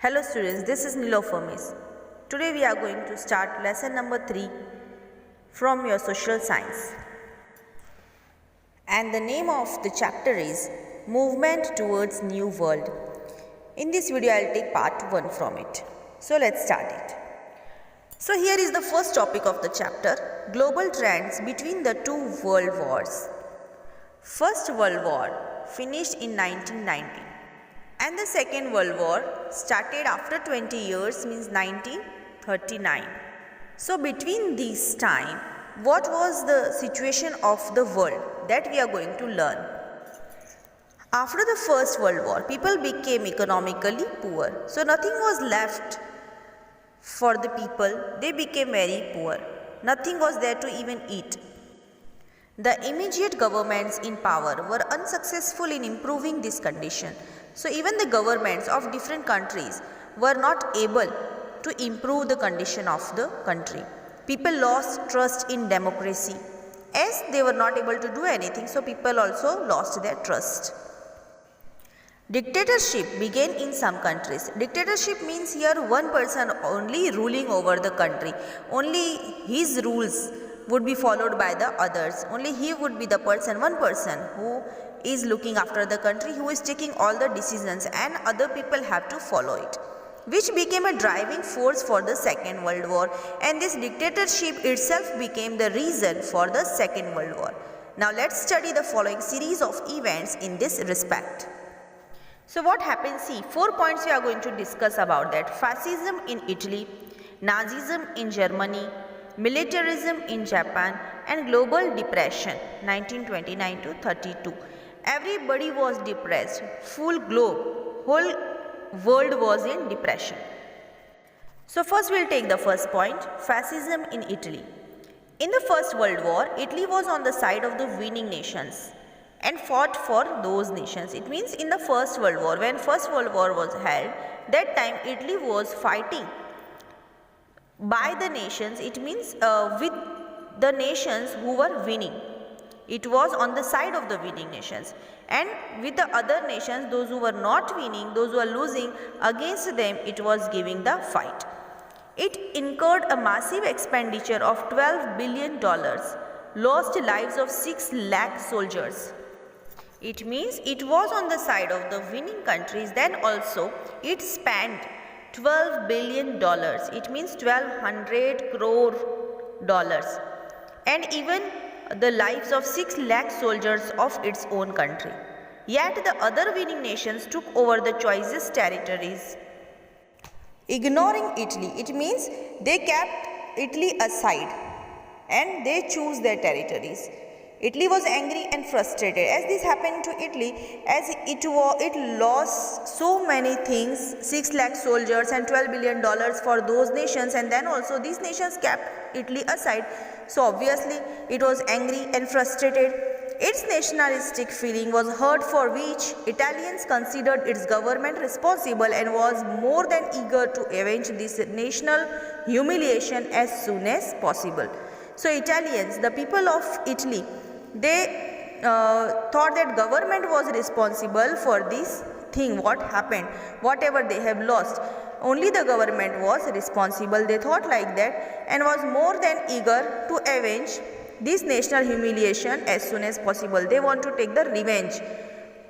Hello students, this is Nilofermis. Today we are going to start lesson number 3 from your social science. And the name of the chapter is Movement Towards New World. In this video I will take part 1 from it. So let's start it. So here is the first topic of the chapter, global trends between the two world wars. First World War finished in 1919. And the Second World War started after 20 years, means 1939. So between this time, what was the situation of the world that we are going to learn? After the First World War, people became economically poor. So nothing was left for the people. They became very poor. Nothing was there to even eat. The immediate governments in power were unsuccessful in improving this condition. So even the governments of different countries were not able to improve the condition of the country. People lost trust in democracy. As they were not able to do anything, so people also lost their trust. Dictatorship began in some countries. Dictatorship means here one person only ruling over the country. Only his rules would be followed by the others. Only he would be the person, one person who is looking after the country, who is taking all the decisions, and other people have to follow it, which became a driving force for the Second World War, and this dictatorship itself became the reason for the Second World War. Now let's study the following series of events in this respect. So what happened? See, 4 points we are going to discuss about that. Fascism in Italy, Nazism in Germany, militarism in Japan, and global depression 1929 to 32. Everybody was depressed. Full globe, whole world was in depression. So first we'll take the first point, fascism in Italy. In the First World War, Italy was on the side of the winning nations and fought for those nations. It means in the First World War, when First World War was held, that time Italy was fighting by the nations. It means with the nations who were winning. It was on the side of the winning nations, and with the other nations, those who were not winning, those who were losing, against them it was giving the fight. It incurred a massive expenditure of $12 billion, lost lives of 6 lakh soldiers. It means it was on the side of the winning countries, then also it spent $12 billion. It means 1200 crore dollars, and even the lives of 6 lakh soldiers of its own country. Yet the other winning nations took over the choicest territories, ignoring Italy. It means they kept Italy aside and they choose their territories. Italy was angry and frustrated as this happened to Italy, as it lost so many things, 6 lakh soldiers and $12 billion for those nations, and then also these nations kept Italy aside. So obviously it was angry and frustrated. Its nationalistic feeling was hurt, for which Italians considered its government responsible and was more than eager to avenge this national humiliation as soon as possible. So Italians, the people of Italy, they thought that government was responsible for this thing, what happened, whatever they have lost. Only the government was responsible, they thought like that, and was more than eager to avenge this national humiliation as soon as possible. They want to take the revenge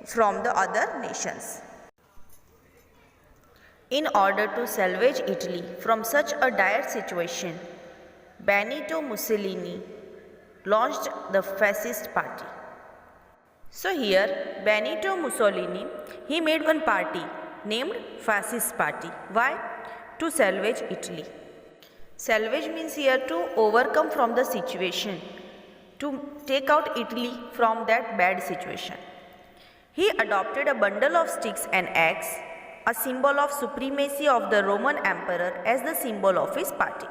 from the other nations. In order to salvage Italy from such a dire situation, Benito Mussolini launched the fascist party. So here Benito Mussolini, he made one party named Fascist Party. Why? To salvage Italy. Salvage means here to overcome from the situation, to take out Italy from that bad situation. He adopted a bundle of sticks and eggs, a symbol of supremacy of the Roman emperor, as the symbol of his party.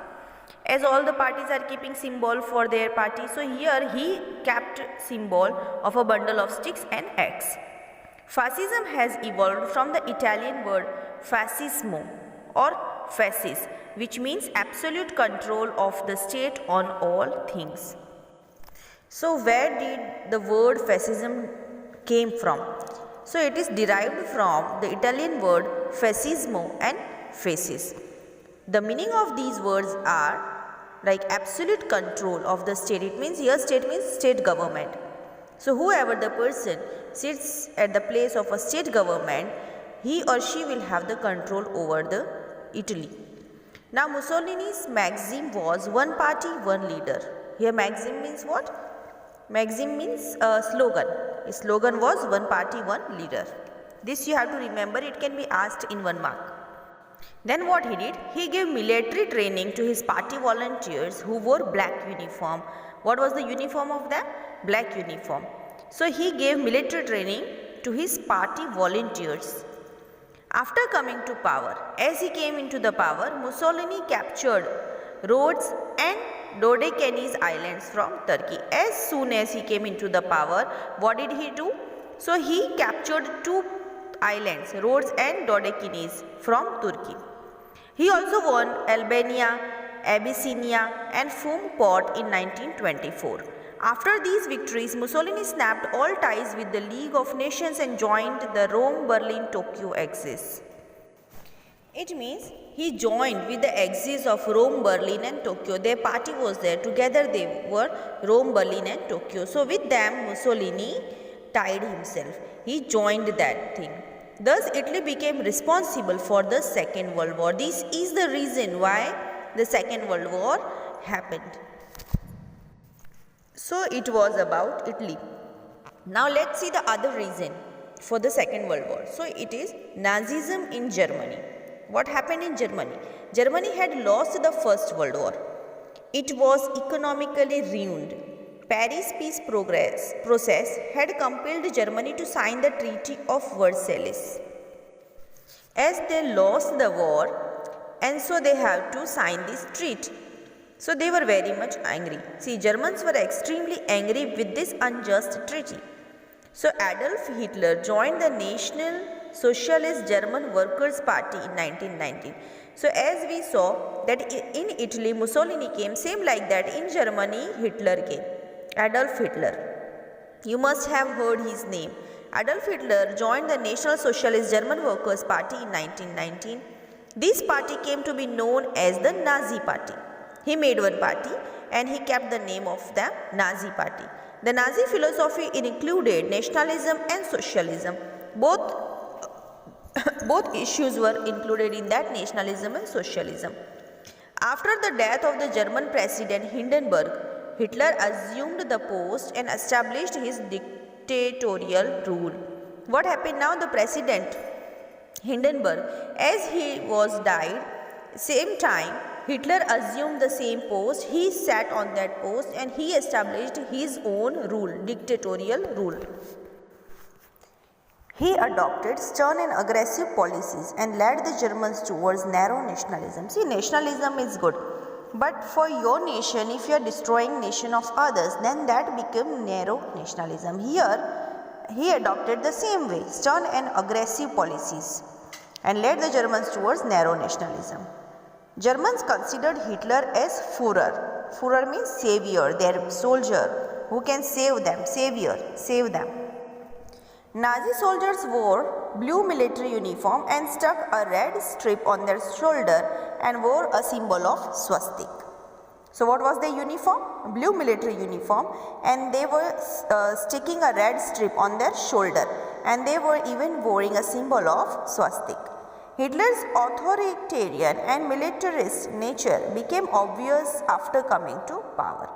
As all the parties are keeping symbol for their party, so here he kept symbol of a bundle of sticks and eggs. Fascism has evolved from the Italian word fascismo or fascis, which means absolute control of the state on all things. So where did the word fascism came from? So it is derived from the Italian word fascismo and fascis. The meaning of these words are like absolute control of the state. It means here state means state government. So whoever the person sits at the place of a state government, he or she will have the control over the Italy. Now Mussolini's maxim was one party, one leader. Here maxim means what? Maxim means a slogan. His slogan was one party, one leader. This you have to remember, it can be asked in 1 mark. Then what he did? He gave military training to his party volunteers who wore black uniform. What was the uniform of them? Black uniform. So he gave military training to his party volunteers. After coming to power, as he came into the power, Mussolini captured Rhodes and Dodecanese islands from Turkey. As soon as he came into the power, what did he do? So he captured 2 islands, Rhodes and Dodecanese from Turkey. He also won Albania, Abyssinia and Foum Port in 1924. After these victories, Mussolini snapped all ties with the League of Nations and joined the Rome-Berlin-Tokyo axis. It means he joined with the axis of Rome, Berlin and Tokyo. Their party was there. Together they were Rome, Berlin and Tokyo. So with them Mussolini tied himself. He joined that thing. Thus Italy became responsible for the Second World War. This is the reason why the Second World War happened. So it was about Italy. Now let's see the other reason for the Second World War. So it is Nazism in Germany. What happened in Germany? Germany had lost the First World War. It was economically ruined. Paris peace process had compelled Germany to sign the Treaty of Versailles. As they lost the war, and so they have to sign this treaty. So they were very much angry. See, Germans were extremely angry with this unjust treaty. So Adolf Hitler joined the National Socialist German Workers' Party in 1919. So as we saw that in Italy Mussolini came, same like that in Germany Hitler came. Adolf Hitler. You must have heard his name. Adolf Hitler joined the National Socialist German Workers' Party in 1919. This party came to be known as the Nazi Party. He made one party and he kept the name of the Nazi Party. The Nazi philosophy included nationalism and socialism. Both issues were included in that, nationalism and socialism. After the death of the German president Hindenburg, Hitler assumed the post and established his dictatorial rule. What happened now? The president Hindenburg, as he was died, same time Hitler assumed the same post. He sat on that post and he established his own rule, dictatorial rule. He adopted stern and aggressive policies and led the Germans towards narrow nationalism. See, nationalism is good, but for your nation, if you are destroying nation of others, then that became narrow nationalism. Here, he adopted the same way, stern and aggressive policies, and led the Germans towards narrow nationalism. Germans considered Hitler as Führer. Führer means savior, their soldier who can save them, savior, save them. Nazi soldiers wore blue military uniform and stuck a red strip on their shoulder and wore a symbol of swastik. So what was their uniform? Blue military uniform, and they were sticking a red strip on their shoulder, and they were even wearing a symbol of swastik. Hitler's authoritarian and militarist nature became obvious after coming to power.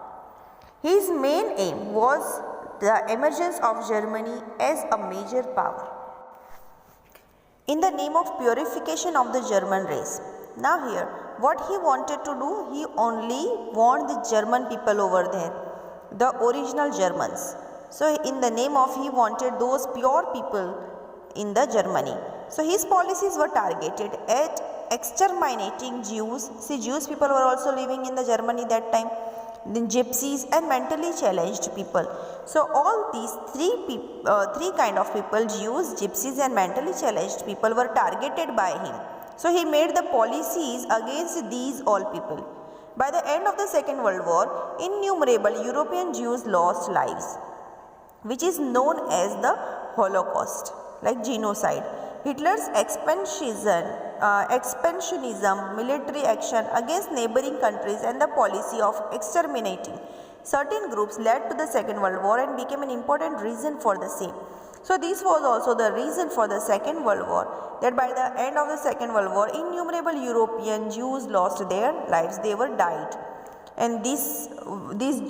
His main aim was the emergence of Germany as a major power in the name of purification of the German race. Now here, what he wanted to do, he only warned the German people over there, the original Germans. So in the name of, he wanted those pure people in the Germany. So his policies were targeted at exterminating Jews. See, Jewish people were also living in the Germany that time. Then gypsies and mentally challenged people. So all these three kind of people, Jews, gypsies and mentally challenged people, were targeted by him. So he made the policies against these all people. By the end of the Second World War, innumerable European Jews lost lives, which is known as the Holocaust. like genocide. Hitler's expansionism, military action against neighboring countries, and the policy of exterminating certain groups led to the Second World War and became an important reason for the same. So this was also the reason for the Second World War, that by the end of the Second World War, innumerable European Jews lost their lives, they were died. And these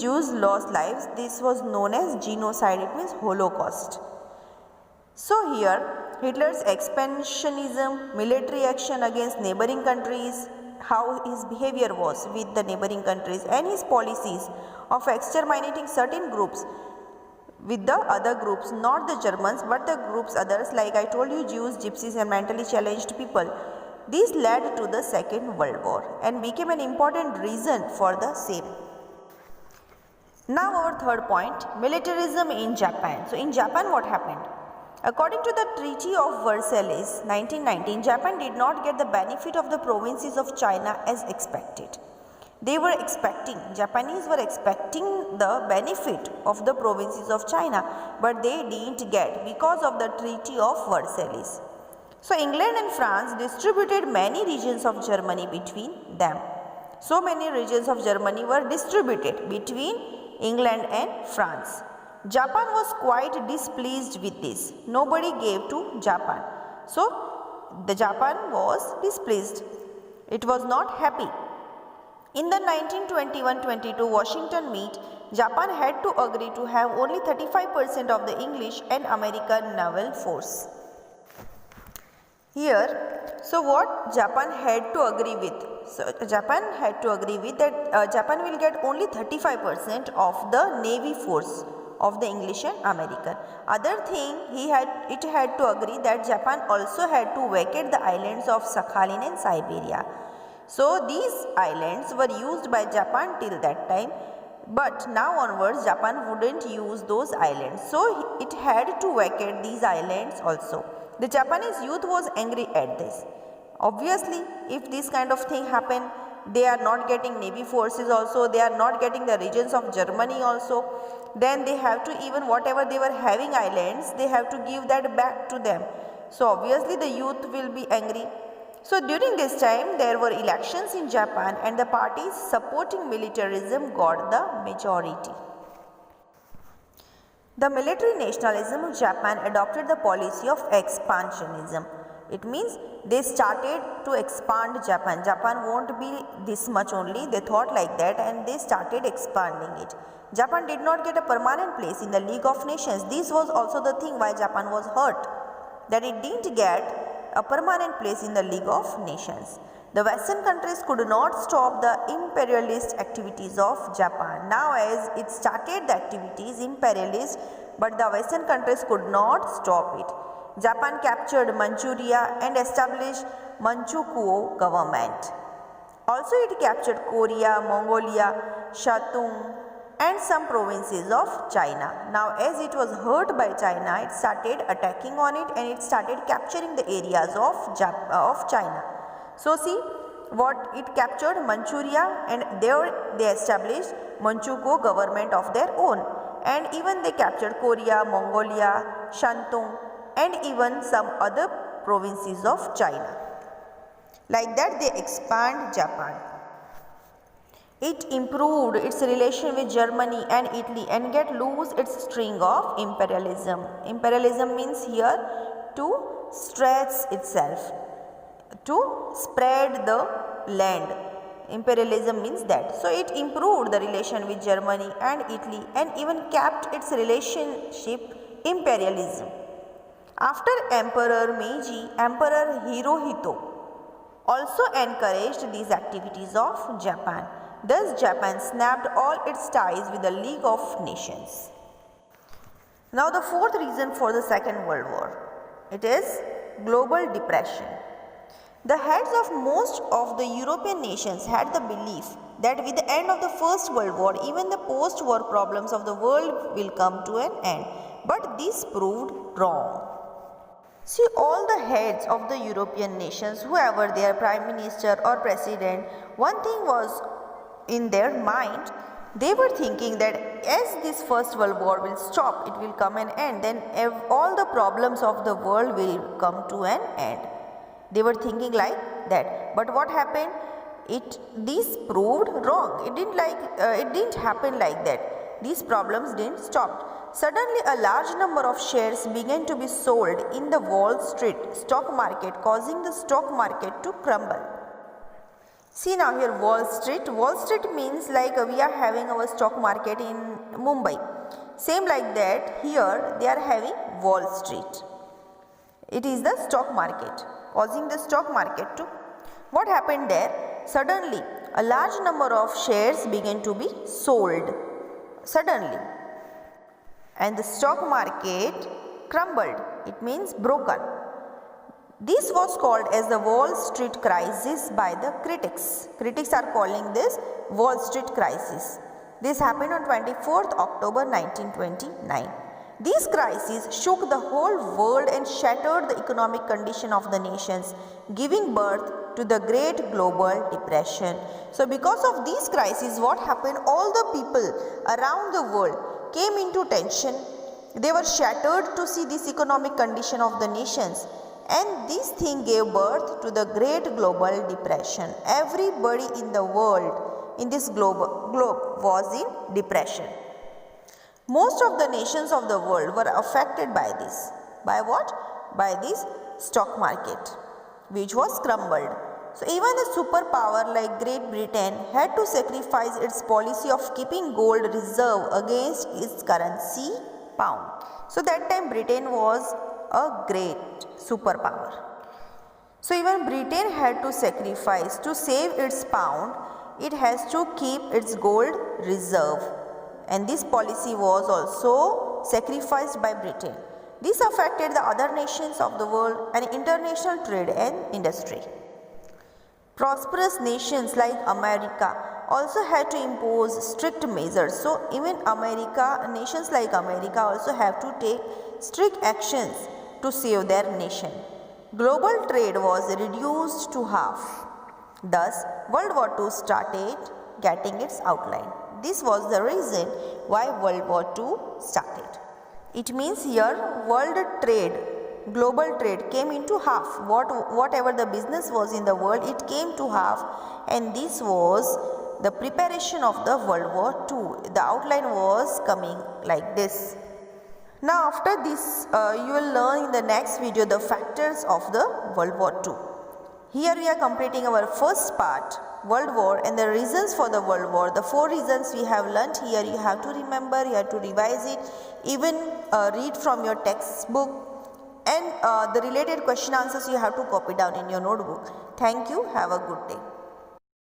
Jews lost lives, this was known as genocide, it means Holocaust. So here, Hitler's expansionism, military action against neighboring countries, how his behavior was with the neighboring countries, and his policies of exterminating certain groups with the other groups, not the Germans but the groups others, like I told you, Jews, Gypsies and mentally challenged people. These led to the Second World War and became an important reason for the same. Now our third point, militarism in Japan. So in Japan what happened? According to the Treaty of Versailles 1919, Japan did not get the benefit of the provinces of China as expected. Japanese were expecting the benefit of the provinces of China, but they didn't get because of the Treaty of Versailles. So England and France distributed many regions of Germany between them. So many regions of Germany were distributed between England and France. Japan was quite displeased with this. Nobody gave to Japan. So the Japan was displeased. It was not happy. In the 1921-22 Washington meet, Japan had to agree to have only 35% of the English and American naval force. Here, so what Japan had to agree with? So Japan had to agree with that Japan will get only 35% of the navy force of the English and American. Other thing, it had to agree that Japan also had to vacate the islands of Sakhalin and Siberia. So these islands were used by Japan till that time, but now onwards Japan wouldn't use those islands. So it had to vacate these islands also. The Japanese youth was angry at this. Obviously, if this kind of thing happen, they are not getting navy forces also, they are not getting the regions of Germany also, then they have to, even whatever they were having islands, they have to give that back to them. So obviously the youth will be angry. So during this time there were elections in Japan and the parties supporting militarism got the majority. The military nationalism of Japan adopted the policy of expansionism. It means they started to expand Japan. Japan won't be this much only, they thought like that and they started expanding it. Japan did not get a permanent place in the League of Nations. This was also the thing why Japan was hurt, that it didn't get a permanent place in the League of Nations. The Western countries could not stop the imperialist activities of Japan. Now as it started the activities imperialist, but the Western countries could not stop it. Japan captured Manchuria and established Manchukuo government. Also it captured Korea, Mongolia, Shantung and some provinces of China. Now as it was hurt by China, it started attacking on it and it started capturing the areas of China. So see what it captured, Manchuria, and there they established Manchukuo government of their own, and even they captured Korea, Mongolia, Shantung and even some other provinces of China. Like that they expand Japan. It improved its relation with Germany and Italy and get loose its string of imperialism. Imperialism means here to stretch itself, to spread the land. Imperialism means that. So it improved the relation with Germany and Italy and even kept its relationship imperialism. After Emperor Meiji, Emperor Hirohito also encouraged these activities of Japan. Thus Japan snapped all its ties with the League of Nations. Now the fourth reason for the Second World War, it is global depression. The heads of most of the European nations had the belief that with the end of the First World War, even the post-war problems of the world will come to an end. But this proved wrong. See, all the heads of the European nations, whoever their prime minister or president, one thing was in their mind They were thinking that as this First World War will stop, it will come an end, then all the problems of the world will come to an end. They were thinking like that. But what happened? This proved wrong. It didn't happen like that. These problems didn't stop. Suddenly, a large number of shares began to be sold in the Wall Street stock market, causing the stock market to crumble. See now here Wall Street. Wall Street means like we are having our stock market in Mumbai. Same like that here they are having Wall Street. It is the stock market, causing the stock market to. What happened there? Suddenly a large number of shares began to be sold. Suddenly. And the stock market crumbled. It means broken. This was called as the Wall Street crisis by the critics. Critics are calling this Wall Street crisis. This happened on 24th October 1929. This crisis shook the whole world and shattered the economic condition of the nations, giving birth to the Great Global Depression. So because of these crises, what happened? All the people around the world came into tension. They were shattered to see this economic condition of the nations. And this thing gave birth to the Great Global Depression. Everybody in the world, in this globe was in depression. Most of the nations of the world were affected by this. By what? By this stock market, which was crumbled. So even a superpower like Great Britain had to sacrifice its policy of keeping gold reserve against its currency, pound. So that time Britain was a great superpower. So even Britain had to sacrifice to save its pound. It has to keep its gold reserve, and this policy was also sacrificed by Britain. This affected the other nations of the world and international trade and industry. Prosperous nations like America also had to impose strict measures. So even nations like America also have to take strict actions to save their nation. Global trade was reduced to half. Thus, World War II started getting its outline. This was the reason why World War II started. It means here global trade came into half. Whatever the business was in the world, it came to half, and this was the preparation of the World War II. The outline was coming like this. Now after this you will learn in the next video the factors of the World War II. Here we are completing our first part, World War, and the reasons for the World War. The 4 reasons we have learnt here, you have to remember, you have to revise it, even read from your textbook, and the related question answers you have to copy down in your notebook. Thank you. Have a good day.